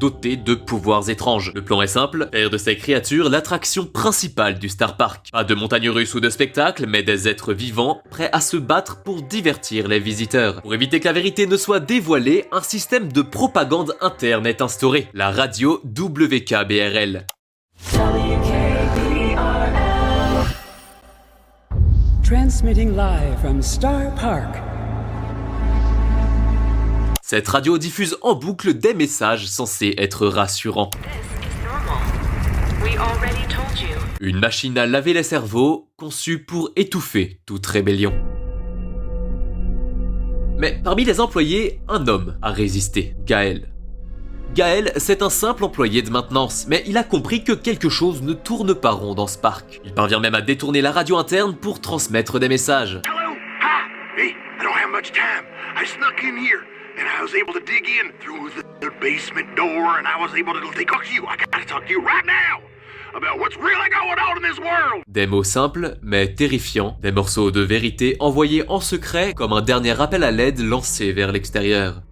dotés de pouvoirs étranges. Le plan est simple, faire de ces créatures l'attraction principale du Star Park. Pas de montagnes russes ou de spectacles, mais des êtres vivants prêts à se battre pour divertir les visiteurs. Pour éviter que la vérité ne soit dévoilée, un système de propagande interne est instauré, la radio WKBRL. Transmitting live from Star Park. Cette radio diffuse en boucle des messages censés être rassurants. Une machine à laver les cerveaux, conçue pour étouffer toute rébellion. Mais parmi les employés, un homme a résisté, Gaël. Gaël, c'est un simple employé de maintenance, mais il a compris que quelque chose ne tourne pas rond dans ce parc. Il parvient même à détourner la radio interne pour transmettre des messages. Hello? Hi? Hey, I don't have much time. I snuck in here, and I was able to dig in through the basement door, and I was able to talk to you. I gotta talk to you right now about what's really going on in this world. Des mots simples, mais terrifiants, des morceaux de vérité envoyés en secret comme un dernier appel à l'aide lancé vers l'extérieur.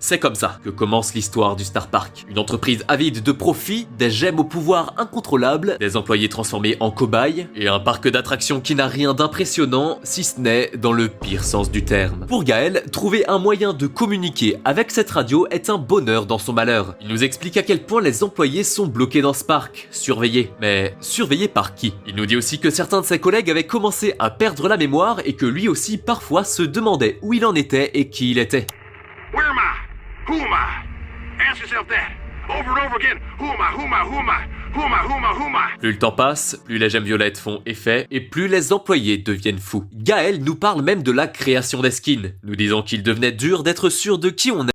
C'est comme ça que commence l'histoire du Star Park. Une entreprise avide de profit, des gemmes au pouvoir incontrôlable, des employés transformés en cobayes, et un parc d'attractions qui n'a rien d'impressionnant, si ce n'est dans le pire sens du terme. Pour Gaël, trouver un moyen de communiquer avec cette radio est un bonheur dans son malheur. Il nous explique à quel point les employés sont bloqués dans ce parc, surveillés. Mais surveillés par qui? Il nous dit aussi que certains de ses collègues avaient commencé à perdre la mémoire et que lui aussi parfois se demandait où il en était et qui il était. Where am I? Who am I? Ask yourself that. Over and over again. Who am I? Who am I? Who am I? Who am I? Who am I? Who am I? Plus le temps passe, plus les gemmes violettes font effet et plus les employés deviennent fous. Gaël nous parle même de la création des skins, nous disant qu'il devenait dur d'être sûr de qui on est.